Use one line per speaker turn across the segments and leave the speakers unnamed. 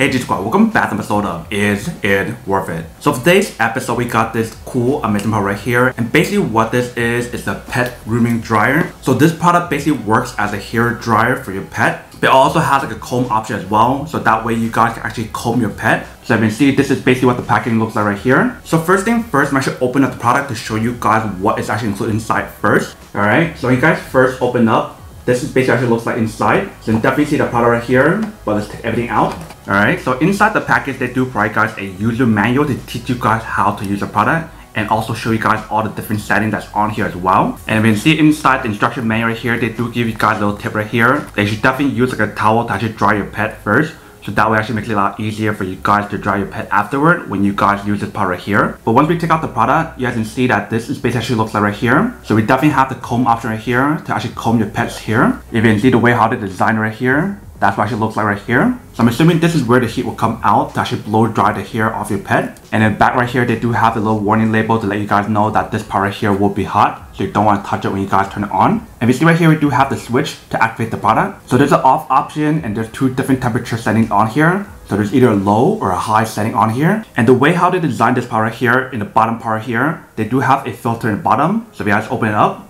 Hey G Squad, welcome back to an episode of Is It Worth It? So for today's episode, we got this cool, amazing product right here. And basically what this is a pet grooming dryer. So this product basically works as a hair dryer for your pet. It also has like a comb option as well. So that way you guys can actually comb your pet. So you can see this is basically what the packaging looks like right here. So first thing first, I'm actually open up the product to show you guys what is actually included inside first. Alright, so you guys first open up. This is basically actually looks like inside. So you can definitely see the product right here, but let's take everything out. Alright, so inside the package, they do provide guys a user manual to teach you guys how to use the product and also show you guys all the different settings that's on here as well. And you can see inside the instruction manual right here, they do give you guys a little tip right here. They should definitely use like a towel to actually dry your pet first. So that way actually makes it a lot easier for you guys to dry your pet afterward when you guys use this part right here. But once we take out the product, you guys can see that this is basically actually looks like right here. So we definitely have the comb option right here to actually comb your pet's hair. If you can see the way how they designed right here, that's what it actually looks like right here. So I'm assuming this is where the heat will come out to actually blow dry the hair off your pet. And then back right here, they do have the little warning label to let you guys know that this part right here will be hot. So you don't want to touch it when you guys turn it on. And you see right here, we do have the switch to activate the product. So there's an off option and there's two different temperature settings on here. So there's either a low or a high setting on here. And the way how they designed this part right here, in the bottom part here, they do have a filter in the bottom. So if you guys open it up,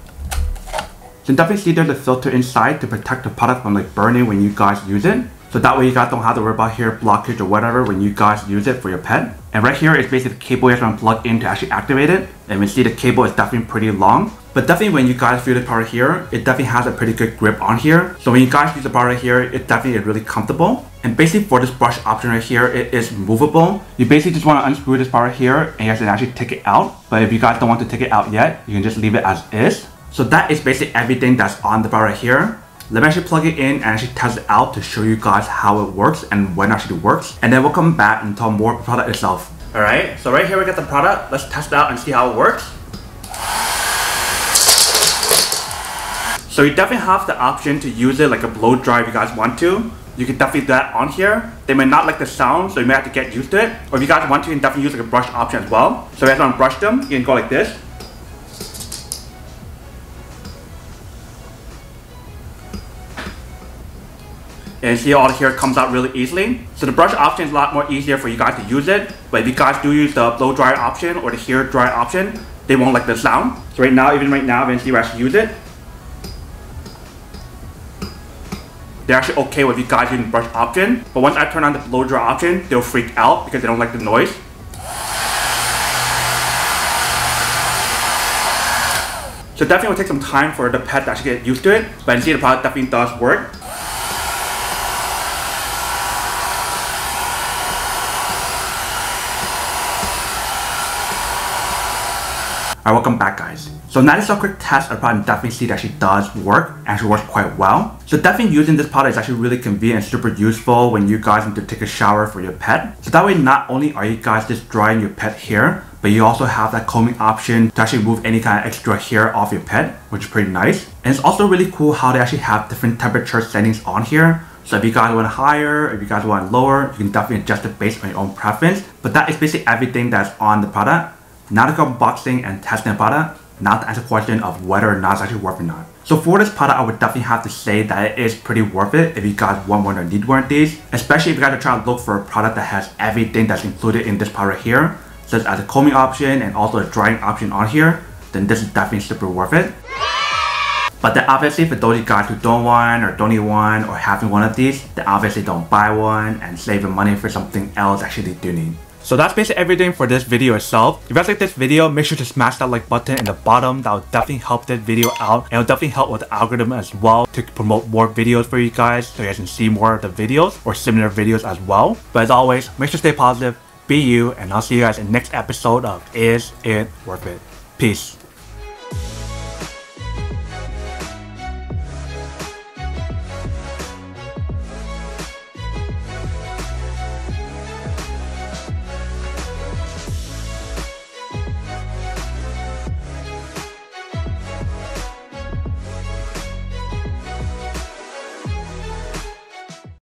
so you can definitely see there's a filter inside to protect the product from like burning when you guys use it. So that way you guys don't have to worry about hair blockage or whatever when you guys use it for your pet. And right here is basically the cable you guys want to plug in to actually activate it. And we see the cable is definitely pretty long. But definitely when you guys feel this part right here, it definitely has a pretty good grip on here. So when you guys use the part right here, it definitely is really comfortable. And basically for this brush option right here, it is movable. You basically just want to unscrew this part right here and you guys can actually take it out. But if you guys don't want to take it out yet, you can just leave it as is. So that is basically everything that's on the bar right here. Let me actually plug it in and actually test it out to show you guys how it works and when it actually works. And then we'll come back and talk more about the product itself. Alright, so right here we got the product. Let's test it out and see how it works. So you definitely have the option to use it like a blow dry if you guys want to. You can definitely do that on here. They may not like the sound, so you may have to get used to it. Or if you guys want to, you can definitely use like a brush option as well. So if you guys want to brush them, you can go like this. And see all the hair comes out really easily. So the brush option is a lot more easier for you guys to use it. But if you guys do use the blow dryer option or the hair dryer option, they won't like the sound. So right now, even right now, when you actually use it, they're actually okay with you guys using the brush option. But once I turn on the blow dryer option, they'll freak out because they don't like the noise. So definitely will take some time for the pet to actually get used to it. But you see the product definitely does work. Alright, welcome back guys. So now this is a quick test of the product, and definitely see that actually does work and actually works quite well. So definitely using this product is actually really convenient and super useful when you guys need to take a shower for your pet. So that way not only are you guys just drying your pet hair, but you also have that combing option to actually remove any kind of extra hair off your pet, which is pretty nice. And it's also really cool how they actually have different temperature settings on here. So if you guys want higher, if you guys want lower, you can definitely adjust it based on your own preference. But that is basically everything that's on the product. Now to go unboxing and testing the product, not to answer the question of whether or not it's actually worth it or not. So for this product, I would definitely have to say that it is pretty worth it if you guys want one or need one of these. Especially if you guys are trying to look for a product that has everything that's included in this product right here, such as a combing option and also a drying option on here, then this is definitely super worth it. But then obviously for those of you guys who don't want or don't need one or having one of these, then obviously don't buy one and save your money for something else actually you do need. So that's basically everything for this video itself. If you guys like this video, make sure to smash that like button in the bottom. That will definitely help this video out. And it will definitely help with the algorithm as well to promote more videos for you guys so you guys can see more of the videos or similar videos as well. But as always, make sure to stay positive, be you, and I'll see you guys in the next episode of Is It Worth It? Peace.